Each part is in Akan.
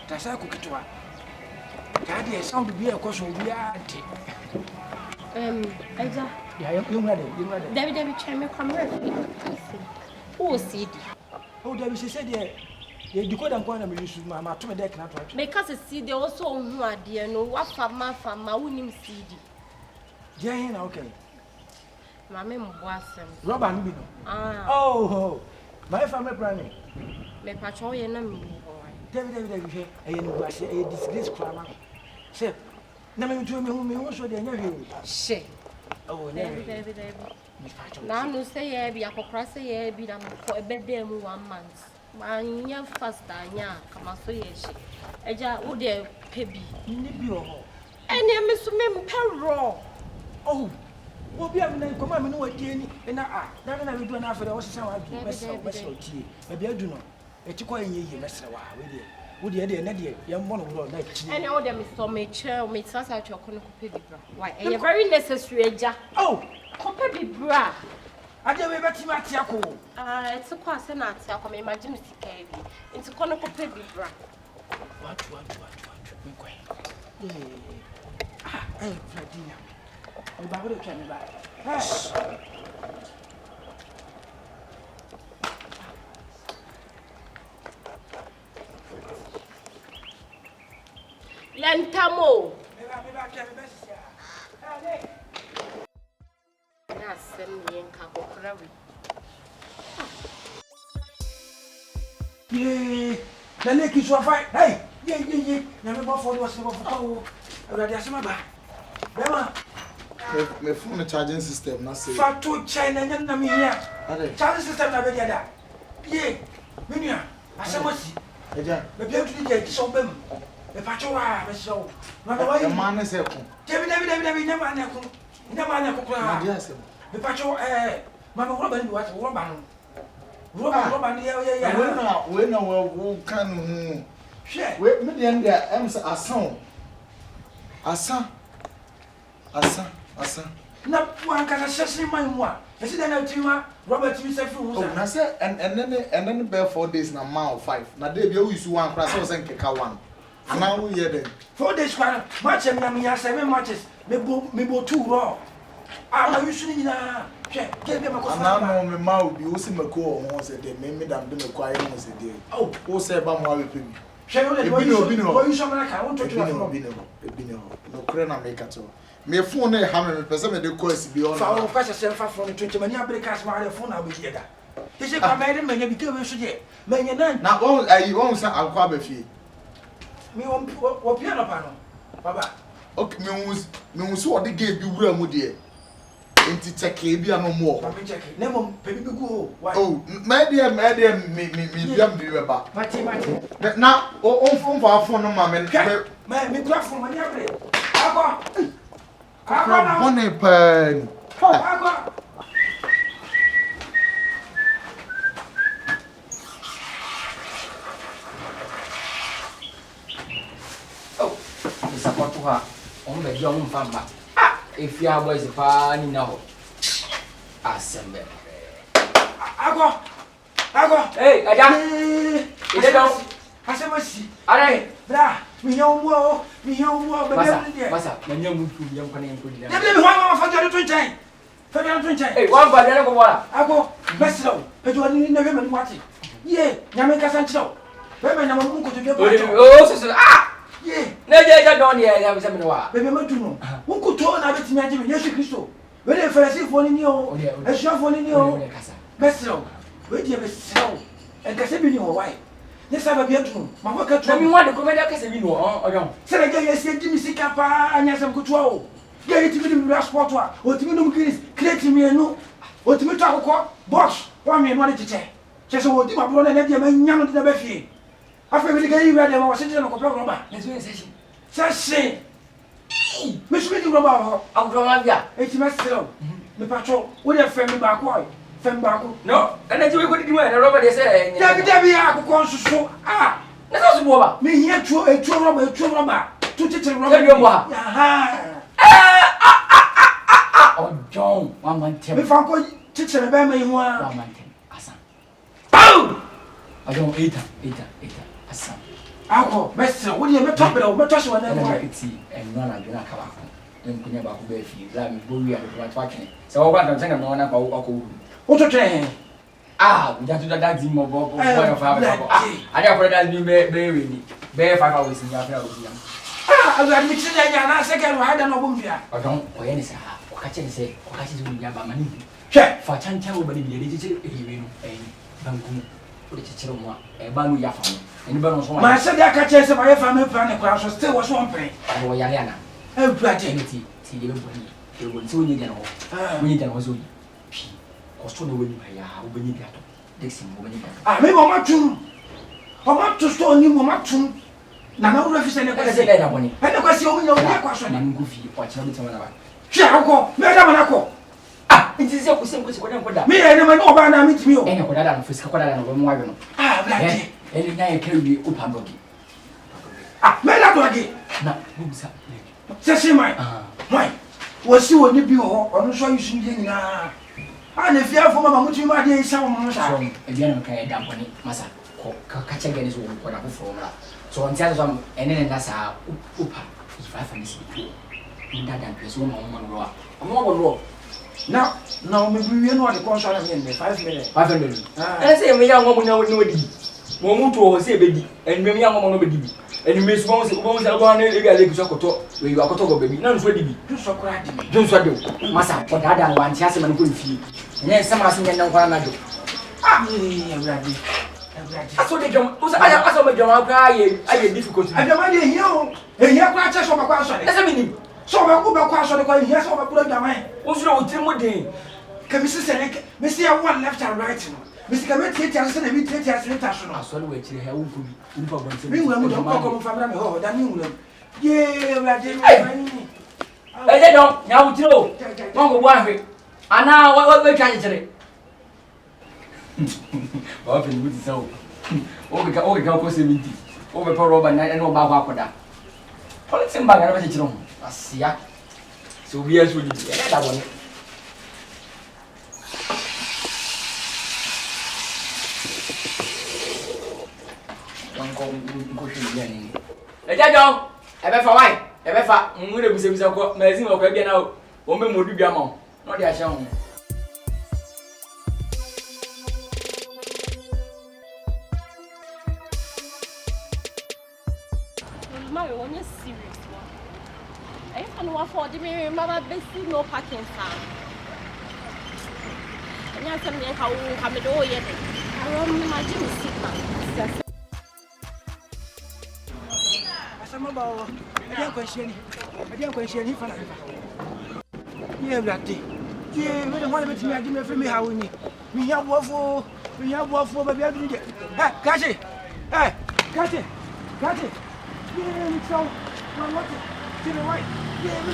Tasako kitwa. Tadi sound bi e koso bi ante. Aja. Ya young lady. David Chame come right. Who see? Oh, David said ye decoder kwa na me use ma to me deck na to atwe. Because see they also hu ade no wa fama wunim CD. Je hin na okay. Mama mbo asem. Rubber no bi no. Ah. Oh. My family planning. Me pacho ye na me. David she e no gwa she e disgrace krama. She na me to me hu so de nya hwe. She. Oh, David. Na no say ye bi akokra say ye bi na for ebedem 1 month. Anya fast anya kama so ye she. Eja wo de pebi. Ni bi ho. Ene me so me mpero. Oh. Wo bia me na koma me no wadi ni na na we do na afere wo sesa wa bi besa otie. E bia du no. E ti ko yenye mesre wa we de na de ye mo no wo na chi. Ene wo de me so me chair me sasa choko no kope bibra. Why? E very necessary eja. Oh, kope bibra. Ade we beti ma tia ko. It's ko ase na tia ko me imagine sika ebi. Nti ko no kope bibra. What. Me ko. Fredina. O ba wo twa me ba. Lentamo. Me ba twa me besia. Ale. Na sem yen ka kokra wi. Na leki so fa. Hey, ye. Na me bo for do se bo for. Awurade asema ba. Bema. My phone charging system na say. Fa to China nya na me hia. Charging system na be dia da. Ye. Me nua. Asema si. Eja. Me bia tu dia ti so bem. Me pa cho wa me so. Na da wa yi. The man say ko. David nya ma na ko. Nya ma na ko kra. Na dia say. Me pa cho ma me roba ni wa roba no. Roba ni ya. We na wo kan hu. Hwe. We me dey nda am say asa. Na wan ka sese man mu a. Ese da na tima Robert mi se fi hu sa. Oh, na say and then be 4 days na man 5. Na day be we use one class so say nkeka 1. Ana wo ye den. 4 days kwa match na me ya 7 matches. Me bo 2 raw. Ma use ni na. Hwe, ke be mako fa. Ana no me ma obi wo se mako o ho say dey me dam de mako aye mo say dey. Oh, wo say ba mo awe pebi. Hwe yo le Obi use na ka won to to afro. Ebi no kure na make at all. Me phone na ha me pese me de course bi on. Fa o fa se fa from 20 mani abrekas ma re phone na be dia da. Ese kwa me de manya bi ke we so je. Manya na on ayi on say akwa ba fie. Me wo piano pa no. Baba. Okay, me hu so odi game bi wura mu de. Enti check e bi ano mo. Ba me check. Na mom pe bi go o. Why? Oh, me biam bi we ba. Mati. Na on phone no ma me. Me kura phone mani abre. Akwa na. Money pen. Akwa. Oh, support to her. On the young famba. If you are boys pa ni na ho. Asembe. Akwa. Hey, aja. Ide don. Asema si. Are. Bra, mi yomwo be be. Masa, na nyamu tu yam kana yam ko dida. Na be wa fa jare to nchen. Fa jare to nchen. Hey, wan ba dare ko wala. Akwa, beslo. E jo ni na be me nwati. Ye, nyame kasa nchiro. Be me nyama mu ko to be pa. Oh, so ah. Ye. Na je don ye ya be me wa. Be me madu no. Wo ko to na be timi age me Yesu Kristo. We dey Pharisee fo ni o. E sure fo ni o. Beslo. We dey be slow. E kase bi ni o why. ne sa ba bia tu ma ko ka tu na mi wa de komeda ka se bi no oyon se na ga yesi di mi sika pa anya sam ko tu o ga yiti mi di sport wa o ti mi no kiris create mi enu o ti mi to akoko boss wa mi enu ade tete che so o di ma bro na dia ma nya no de ba fie afa mi ga yi wa de ma wa se de no ko pe roba na so se sase me so di roba ho agro bia e ti ma sero me patro wo de fe mi ba ko fem ba ko no na ti we ko di mo na roba de se Dabi ya akoko nsusu ah na so bo ba me hia tuo roba tu tete roba Dabi yo ba aha oh John one man tem me fa ko tete be me hu a one man tem asa pau ajon eta asa ako mesra wo de me topere wo me tohye wo na na mo eti enwa na dwena ka ba ko enkunya ba ko be fi la mi bo wi a ko ba twakene se wo ba tan se na no na ko ko wo to tren we just do that thing more boy of our I don't know that be ready. Be 5 hours in your I mi tse nya na second wa da no bo mfia I don't or any say o ka chen say o ka chi zo nya ba mani hwe fa chan chan wo ba ni bi de chi e no banku o de chi mo e ba no ya fa no eni ba no so ma se dia ka che se ma ye fa me plan e kwa so still wo so mpre wo ya le ana e brate ti de be bo ni e wo ti wo ni de no wo ni de no so pi ko so no wo ni ba ya wo ba ni ga to dexin wo ba ni ga me bo ma tu sto ni mo ma tu na na wo fi se ne kwa se da boni e ne kwa se o nya o nya kwa so na ni ngu fi o chi na bi tama na ba hwe akọ me da ma na ko nti se ko se ko den ko da me ye ne ma no ba na mi timi o ene ko da no fisika ko da no mo wa no brate ene nya ye kewi o pa dogi me da to age na bu bisa se se mai mai wo si wo ni bi ho onu so yusu ndi nyina na fia fo mama mutumi ma de isa wo mo sa so e bia no kan da boni masa ko ka che gani so ko da ko fo mra so on tia so ene na sa upa ifa fa ni si nda da pese wo mo ro a mo ro na o me bi wie no de ko so na me 5 minutes 5 minutes ene se me ya ngo mo na wodi mo mu to o se be di en me ya ngo mo no be di bi eni me so mo se ko na e bia le ki so koto we yu akoto go be bi na nso di bi du so kura di don so de masa ko da da wan tia se man ko fi ene se ma se nyen kwa na do brate aso de jom o se aya aso me jom akwa aye difficult adama de hia o hia kwa che so ba kwa so de ese me ni so ba ku ba kwa so de kwa hia so ba kura dama o so o ti mo den ka mi se ne me se ya one left and right no me se ka me tie tie se na mi tie tie se ta so no aso le we chire ha wo ko bi nfa bon se mi wura mu do ko mo famra me ho da mi wura ye brate e je don nya wo tiro won go bo ahwe ana we twa chire wa fe ni buti sawo o ga ko 70 o be pa roba na no ba kwa koda politin ba ga ba chire ho asia so bi aso ni e da boni ko shi ya ni e je don e be fa wai e be fa mu re bisa ko magazine ko bia na o me modu bia ma no de ahia ho Mary, when you're serious, I can't afford to be mama basic no parking car. And you're something how come it all yet. I don't imagine a sick man. asama ba o ade akwanhia ni fa na ye brate ye me de hwana betimi ade me firi me hawo ni me hia boafo ba bia duru de kache ye ni tsaw na wote tire wai ye me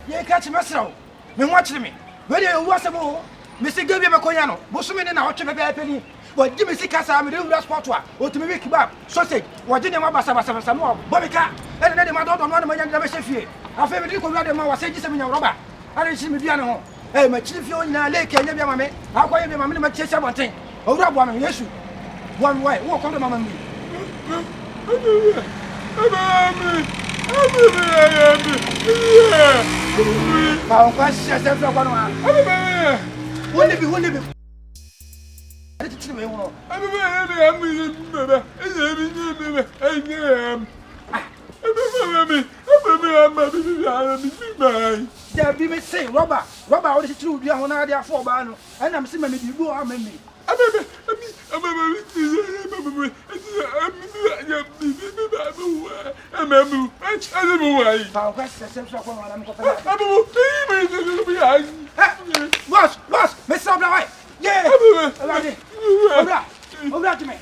no ye kache masraw me ho akire me we de wu asemo me se gabi me konya no bo so me ne na hotwe bebe apeni wa di me sika sa me de wura sport wa otumi week kebab sausage wa di ne ma basa no bobika ene ne de ma do no na ma nya de be chefie afa me di ko wura de ma wa se gi se me nya roba are chi me bia ne ho ma chi fie onyina leke nya bia ma me akwa bia ma me ne ma tie sia bonten owura bo me yesu one way wo ko do mama mi ba on kwa sia se fra kwa no ha wonde bi ade titire me ho no say rubber all the true be on there for ban and I'm seeing me go am me boss Mr. Oblawai yeah Obla to me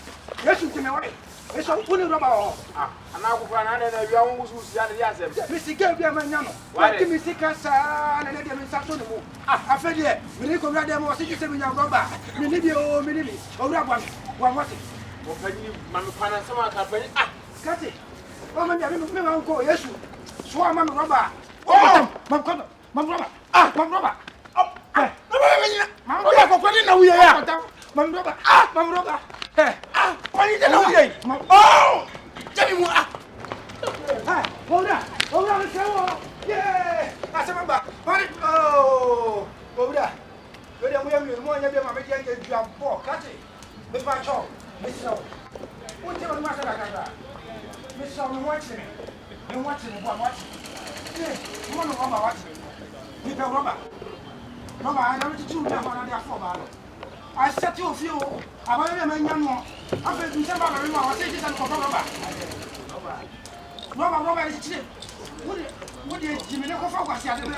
yes to me why it's all pulling rubber and now go and then you are who see the answer. Mr. Gabia Manano why give me sick as and let them start on the move I feel here we need to grab them or see you say we have rubber we need you oh me Obla one what Mamma Pana sama company cut it oh me uncle yes so I'm rubber oh mam rubber mam rubber mam rubber ko ni na we ya mam rubber mam rubber what is the no oh tell me more hold on let's go yeah I say mamba oh hold on we dey we mo nya be ma me dey get you am for cut it me pa cho me so what you want to say me so me watch me go watch yeah you want to go watch me pe rubber I don't want to do that one there for ba I set you few about me nya no afa du se ba ba me wa say this and for rubber is cheap what dey jimi ne ko fa kwasi ade be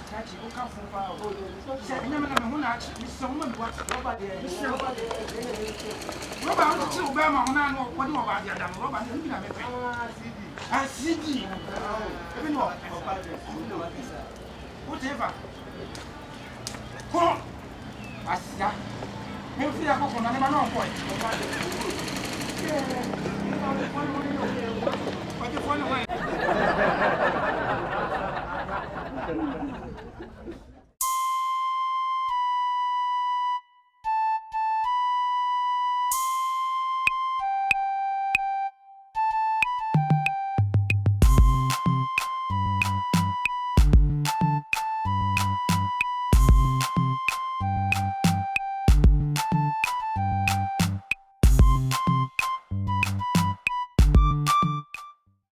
catch you come from far say nya me na me ho na me so mo me what rubber dey rubber on ti o be ma ho na no what dey rubber dey adam rubber dey bi na me pe CD ebi no whatever come on asia me fi akoko na ne ma no ko e